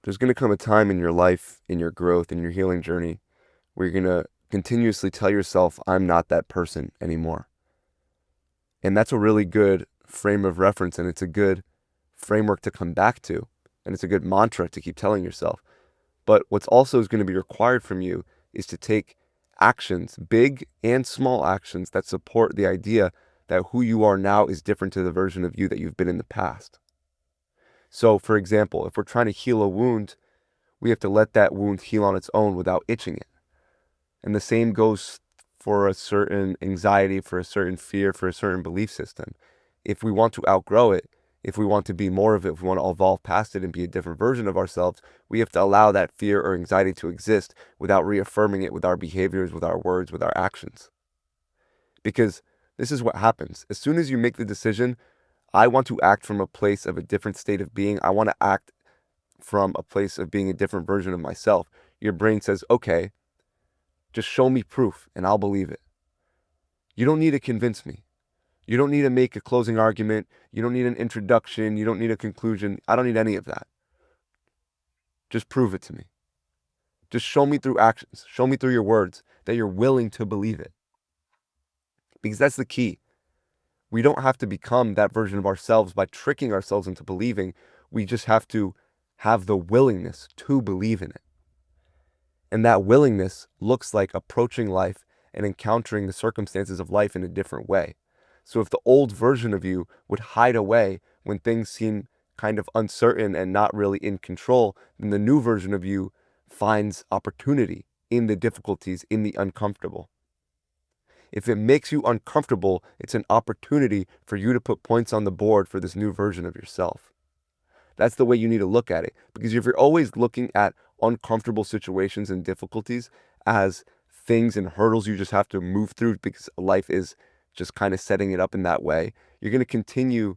There's going to come a time in your life, in your growth, in your healing journey, where you're going to continuously tell yourself, I'm not that person anymore. And that's a really good frame of reference, and it's a good framework to come back to. And it's a good mantra to keep telling yourself. But what's also is going to be required from you is to take actions, big and small actions, that support the idea that who you are now is different to the version of you that you've been in the past. So, for example, if we're trying to heal a wound, we have to let that wound heal on its own without itching it. And the same goes for a certain anxiety, for a certain fear, for a certain belief system. If we want to outgrow it, if we want to be more of it, if we want to evolve past it and be a different version of ourselves, we have to allow that fear or anxiety to exist without reaffirming it with our behaviors, with our words, with our actions. Because this is what happens. As soon as you make the decision, I want to act from a place of a different state of being, I want to act from a place of being a different version of myself, your brain says, okay, just show me proof and I'll believe it. You don't need to convince me. You don't need to make a closing argument. You don't need an introduction. You don't need a conclusion. I don't need any of that. Just prove it to me. Just show me through actions. Show me through your words that you're willing to believe it. Because that's the key. We don't have to become that version of ourselves by tricking ourselves into believing. We just have to have the willingness to believe in it. And that willingness looks like approaching life and encountering the circumstances of life in a different way. So if the old version of you would hide away when things seem kind of uncertain and not really in control, then the new version of you finds opportunity in the difficulties, in the uncomfortable. If it makes you uncomfortable, it's an opportunity for you to put points on the board for this new version of yourself. That's the way you need to look at it. Because if you're always looking at uncomfortable situations and difficulties as things and hurdles you just have to move through because life is just kind of setting it up in that way, you're going to continue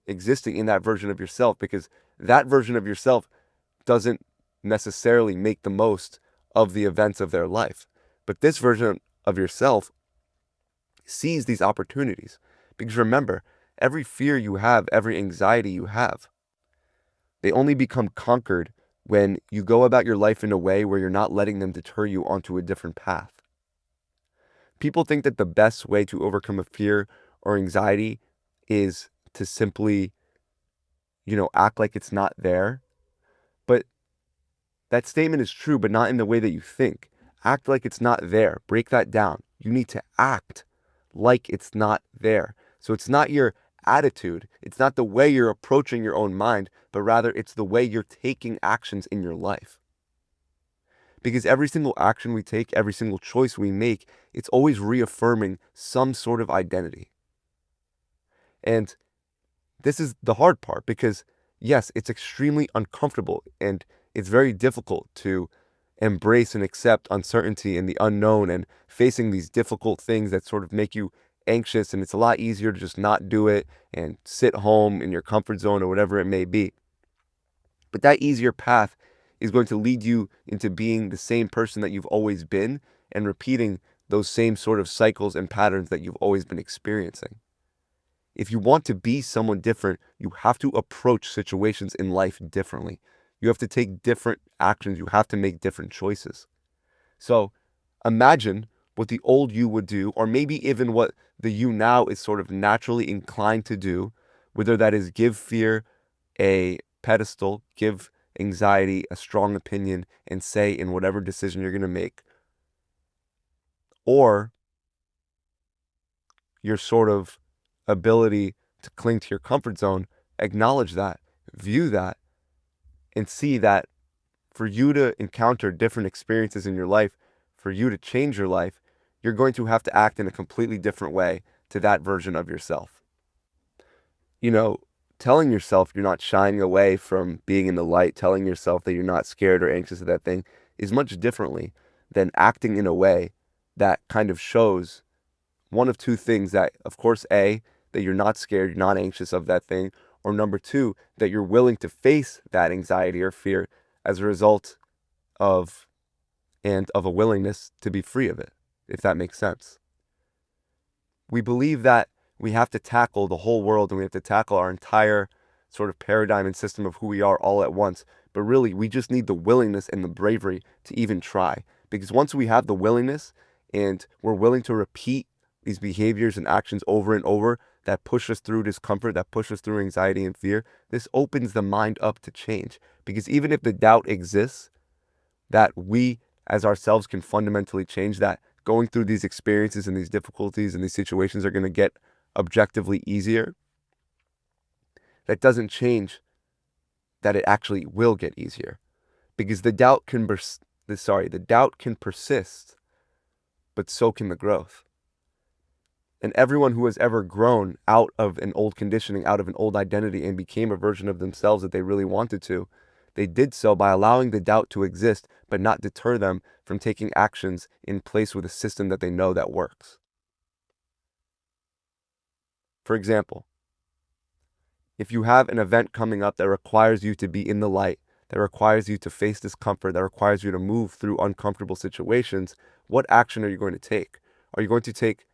existing in that version of yourself, because that version of yourself doesn't necessarily make the most of the events of their life. But this version of yourself sees these opportunities. Because remember, every fear you have, every anxiety you have, they only become conquered when you go about your life in a way where you're not letting them deter you onto a different path. People think that the best way to overcome a fear or anxiety is to simply, act like it's not there. But that statement is true, but not in the way that you think. Act like it's not there. Break that down. You need to act like it's not there. So it's not your attitude. It's not the way you're approaching your own mind, but rather it's the way you're taking actions in your life. Because every single action we take, every single choice we make, it's always reaffirming some sort of identity. And this is the hard part, because yes, it's extremely uncomfortable and it's very difficult to embrace and accept uncertainty and the unknown and facing these difficult things that sort of make you anxious, and it's a lot easier to just not do it and sit home in your comfort zone or whatever it may be. But that easier path is going to lead you into being the same person that you've always been and repeating those same sort of cycles and patterns that you've always been experiencing. If you want to be someone different, you have to approach situations in life differently. You have to take different actions. You have to make different choices. So imagine what the old you would do, or maybe even what the you now is sort of naturally inclined to do, whether that is give fear a pedestal, give anxiety a strong opinion and say in whatever decision you're going to make, or your sort of ability to cling to your comfort zone, acknowledge that, view that, and see that for you to encounter different experiences in your life, for you to change your life, you're going to have to act in a completely different way to that version of yourself. Telling yourself you're not shying away from being in the light, telling yourself that you're not scared or anxious of that thing is much differently than acting in a way that kind of shows one of two things: that, of course, A, that you're not scared, you're not anxious of that thing, or number two, that you're willing to face that anxiety or fear as a result of a willingness to be free of it, if that makes sense. We believe that we have to tackle the whole world and we have to tackle our entire sort of paradigm and system of who we are all at once. But really, we just need the willingness and the bravery to even try. Because once we have the willingness and we're willing to repeat these behaviors and actions over and over that push us through discomfort, that push us through anxiety and fear, this opens the mind up to change. Because even if the doubt exists that we as ourselves can fundamentally change, that going through these experiences and these difficulties and these situations are going to get objectively easier, that doesn't change that it actually will get easier. Because the doubt can persist, but so can the growth. And everyone who has ever grown out of an old conditioning, out of an old identity, and became a version of themselves that they really wanted to, they did so by allowing the doubt to exist, but not deter them from taking actions in place with a system that they know that works. For example, if you have an event coming up that requires you to be in the light, that requires you to face discomfort, that requires you to move through uncomfortable situations, what action are you going to take? Are you going to take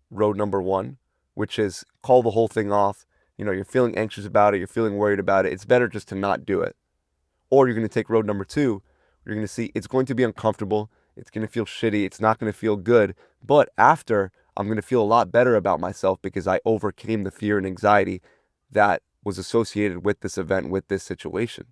road number one, which is call the whole thing off? You're feeling anxious about it, you're feeling worried about it. It's better just to not do it. Or you're going to take road number two, you're going to see it's going to be uncomfortable, it's going to feel shitty, it's not going to feel good, but after, I'm going to feel a lot better about myself because I overcame the fear and anxiety that was associated with this event, with this situation.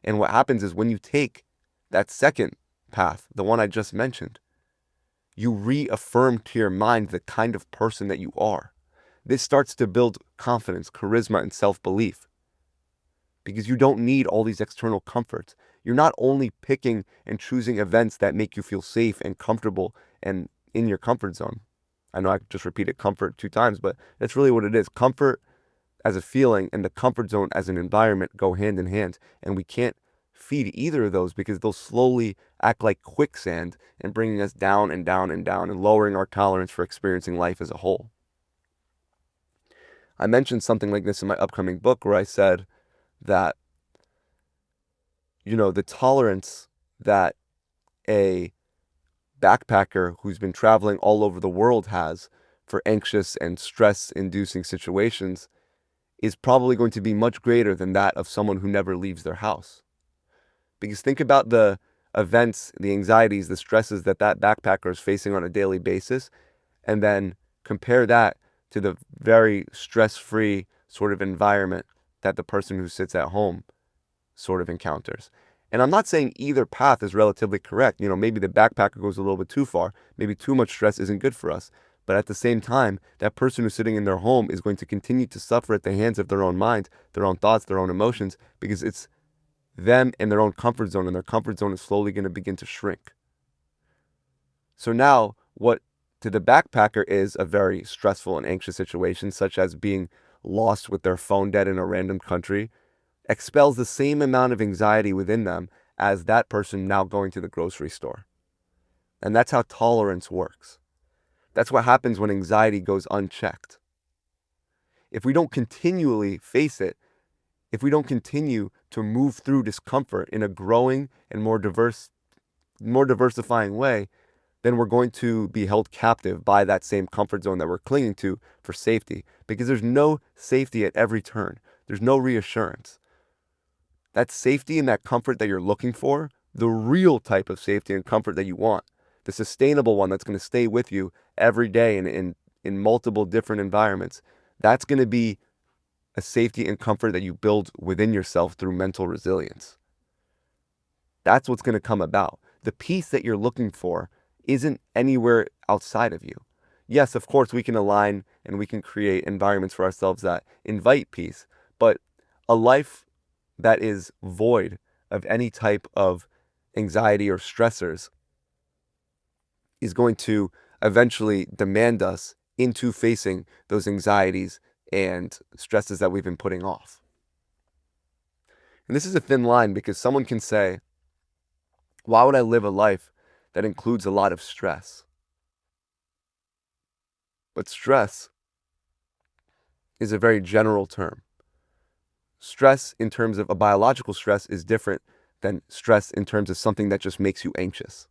And what happens is when you take that second path, the one I just mentioned, you reaffirm to your mind the kind of person that you are. This starts to build confidence, charisma, and self-belief because you don't need all these external comforts. You're not only picking and choosing events that make you feel safe and comfortable and in your comfort zone. I know I just repeated comfort 2 times, but that's really what it is. Comfort as a feeling and the comfort zone as an environment go hand in hand, and we can't feed either of those because they'll slowly act like quicksand and bringing us down and down and down and lowering our tolerance for experiencing life as a whole. I mentioned something like this in my upcoming book where I said that, the tolerance that a backpacker who's been traveling all over the world has for anxious and stress-inducing situations is probably going to be much greater than that of someone who never leaves their house. Because think about the events, the anxieties, the stresses that backpacker is facing on a daily basis, and then compare that to the very stress-free sort of environment that the person who sits at home sort of encounters. And I'm not saying either path is relatively correct. Maybe the backpacker goes a little bit too far. Maybe too much stress isn't good for us. But at the same time, that person who's sitting in their home is going to continue to suffer at the hands of their own mind, their own thoughts, their own emotions, because it's them in their own comfort zone, and their comfort zone is slowly going to begin to shrink. So now, what to the backpacker is a very stressful and anxious situation, such as being lost with their phone dead in a random country, expels the same amount of anxiety within them as that person now going to the grocery store. And that's how tolerance works. That's what happens when anxiety goes unchecked. If we don't continually face it, if we don't continue to move through discomfort in a growing and more diversifying way, then we're going to be held captive by that same comfort zone that we're clinging to for safety, because there's no safety at every turn. There's no reassurance. That safety and that comfort that you're looking for, the real type of safety and comfort that you want, the sustainable one that's going to stay with you every day and in multiple different environments, that's going to be a safety and comfort that you build within yourself through mental resilience. That's what's going to come about. The peace that you're looking for isn't anywhere outside of you. Yes, of course, we can align and we can create environments for ourselves that invite peace, but a life that is void of any type of anxiety or stressors is going to eventually demand us into facing those anxieties and stresses that we've been putting off. And this is a thin line, because someone can say, why would I live a life that includes a lot of stress? But stress is a very general term. Stress in terms of a biological stress is different than stress in terms of something that just makes you anxious.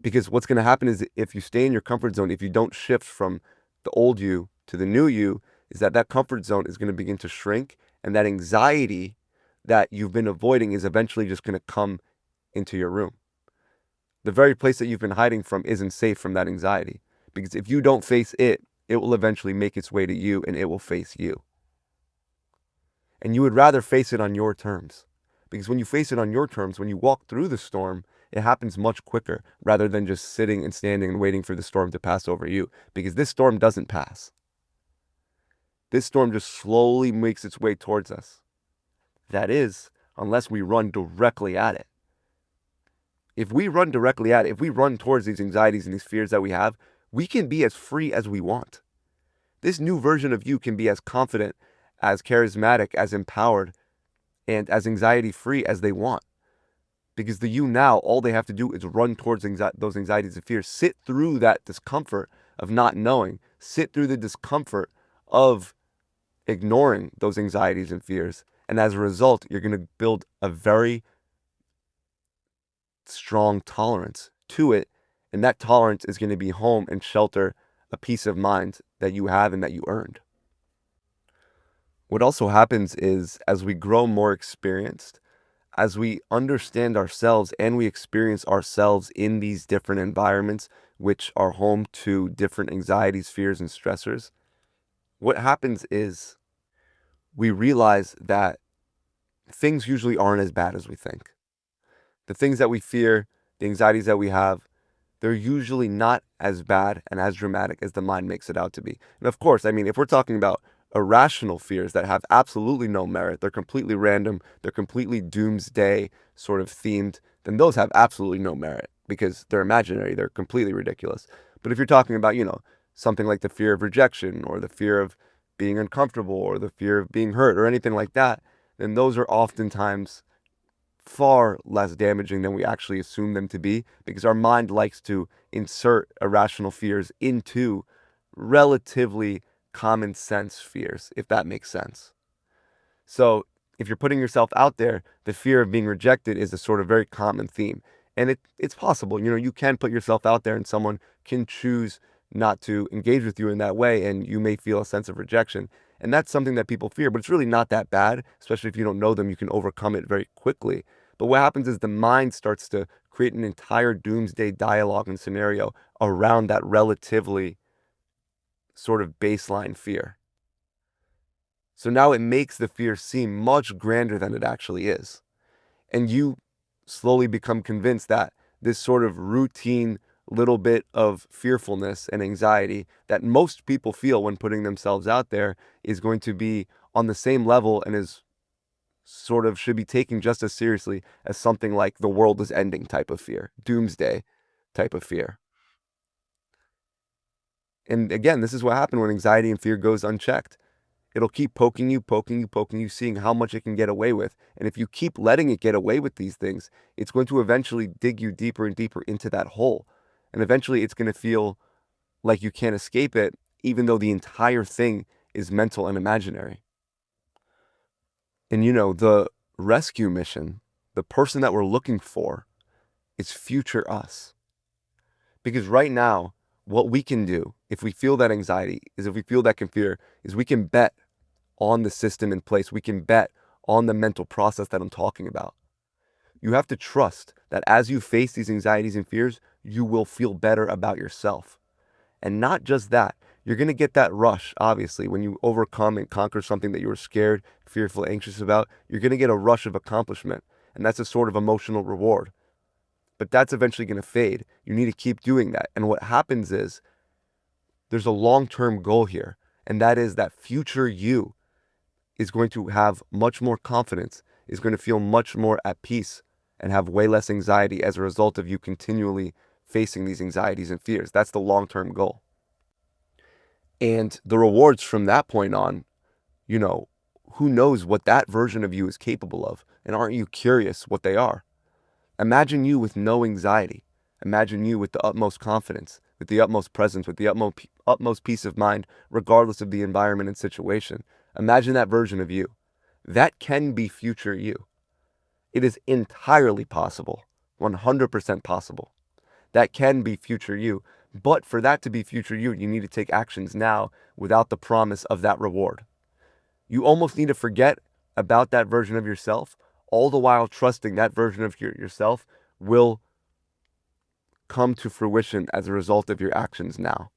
Because what's going to happen is if you stay in your comfort zone, if you don't shift from the old you to the new you, is that that comfort zone is going to begin to shrink, and that anxiety that you've been avoiding is eventually just going to come into your room. The very place that you've been hiding from isn't safe from that anxiety, because if you don't face it, it will eventually make its way to you and it will face you. And you would rather face it on your terms. Because when you face it on your terms, when you walk through the storm, it happens much quicker rather than just sitting and standing and waiting for the storm to pass over you. Because this storm doesn't pass. This storm just slowly makes its way towards us. That is, unless we run directly at it. If we run directly at it, if we run towards these anxieties and these fears that we have, we can be as free as we want. This new version of you can be as confident, as charismatic, as empowered, and as anxiety-free as they want. Because the you now, all they have to do is run towards those anxieties and fears, sit through that discomfort of not knowing, sit through the discomfort of ignoring those anxieties and fears. And as a result, you're going to build a very strong tolerance to it. And that tolerance is going to be home and shelter, a peace of mind that you have and that you earned. What also happens is, as we grow more experienced, as we understand ourselves and we experience ourselves in these different environments, which are home to different anxieties, fears, and stressors, what happens is we realize that things usually aren't as bad as we think. The things that we fear, the anxieties that we have, they're usually not as bad and as dramatic as the mind makes it out to be. And of course, I mean, if we're talking about irrational fears that have absolutely no merit, they're completely random, they're completely doomsday sort of themed, then those have absolutely no merit because they're imaginary, they're completely ridiculous. But if you're talking about, something like the fear of rejection or the fear of being uncomfortable or the fear of being hurt or anything like that, then those are oftentimes far less damaging than we actually assume them to be, because our mind likes to insert irrational fears into relatively common sense fears, if that makes sense. So if you're putting yourself out there, the fear of being rejected is a sort of very common theme. And it's possible, you can put yourself out there and someone can choose not to engage with you in that way, and you may feel a sense of rejection. And that's something that people fear, but it's really not that bad, especially if you don't know them, you can overcome it very quickly. But what happens is the mind starts to create an entire doomsday dialogue and scenario around that relatively sort of baseline fear. So now it makes the fear seem much grander than it actually is. And you slowly become convinced that this sort of routine little bit of fearfulness and anxiety that most people feel when putting themselves out there is going to be on the same level and is sort of should be taken just as seriously as something like the world is ending type of fear, doomsday type of fear. And again, this is what happens when anxiety and fear goes unchecked. It'll keep poking you, seeing how much it can get away with. And if you keep letting it get away with these things, it's going to eventually dig you deeper and deeper into that hole. And eventually it's going to feel like you can't escape it, even though the entire thing is mental and imaginary. And the rescue mission, the person that we're looking for, is future us. Because right now, what we can do, if we feel that anxiety, if we feel that fear, is we can bet on the system in place. We can bet on the mental process that I'm talking about. You have to trust that as you face these anxieties and fears, you will feel better about yourself. And not just that, you're going to get that rush, obviously, when you overcome and conquer something that you were scared, fearful, anxious about. You're going to get a rush of accomplishment, and that's a sort of emotional reward. But that's eventually going to fade. You need to keep doing that. And what happens is there's a long-term goal here, and that is that future you is going to have much more confidence, is going to feel much more at peace, and have way less anxiety as a result of you continually facing these anxieties and fears. That's the long-term goal. And the rewards from that point on, who knows what that version of you is capable of? And aren't you curious what they are? Imagine you with no anxiety. Imagine you with the utmost confidence, with the utmost presence, with the utmost peace of mind, regardless of the environment and situation. Imagine that version of you. That can be future you. It is entirely possible, 100% possible. That can be future you, But for that to be future you, you need to take actions now without the promise of that reward. You almost need to forget about that version of yourself, all the while trusting that version of yourself will come to fruition as a result of your actions now.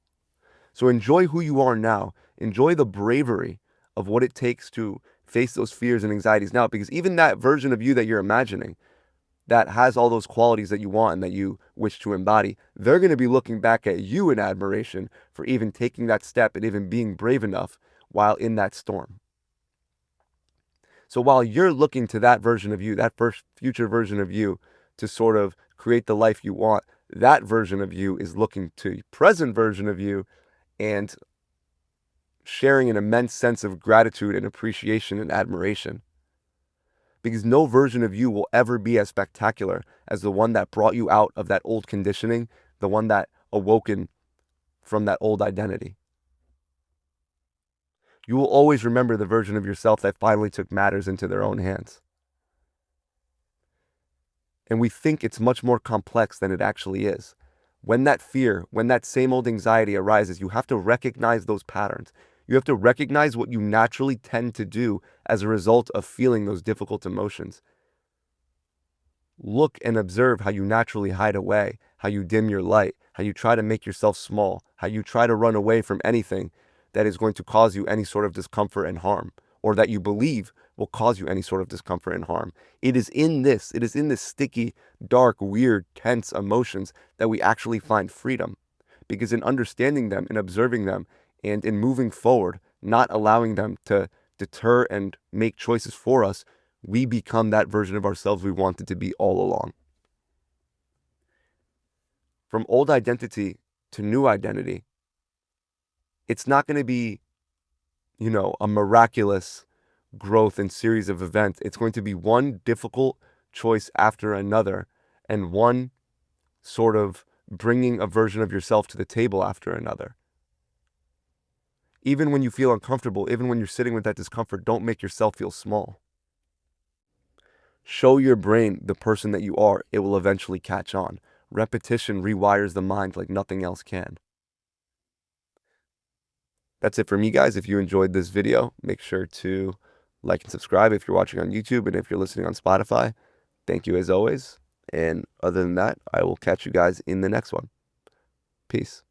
So enjoy who you are now. Enjoy the bravery of what it takes to face those fears and anxieties now, because even that version of you that you're imagining that has all those qualities that you want and that you wish to embody, they're going to be looking back at you in admiration for even taking that step and even being brave enough while in that storm. So while you're looking to that version of you, that first future version of you, to sort of create the life you want, that version of you is looking to present version of you and sharing an immense sense of gratitude and appreciation and admiration. Because no version of you will ever be as spectacular as the one that brought you out of that old conditioning, the one that awoken from that old identity. You will always remember the version of yourself that finally took matters into their own hands. And we think it's much more complex than it actually is. When that fear, when that same old anxiety arises, you have to recognize those patterns. You have to recognize what you naturally tend to do as a result of feeling those difficult emotions. Look and observe how you naturally hide away, how you dim your light, how you try to make yourself small, how you try to run away from anything that is going to cause you any sort of discomfort and harm, or that you believe will cause you any sort of discomfort and harm. It is in this sticky, dark, weird, tense emotions that we actually find freedom. Because in understanding them, in observing them, and in moving forward, not allowing them to deter and make choices for us, we become that version of ourselves we wanted to be all along. From old identity to new identity, it's not going to be, a miraculous growth and series of events. It's going to be one difficult choice after another, and one sort of bringing a version of yourself to the table after another. Even when you feel uncomfortable, even when you're sitting with that discomfort, don't make yourself feel small. Show your brain the person that you are. It will eventually catch on. Repetition rewires the mind like nothing else can. That's it for me, guys. If you enjoyed this video, make sure to like and subscribe if you're watching on YouTube, and if you're listening on Spotify. Thank you as always. And other than that, I will catch you guys in the next one. Peace.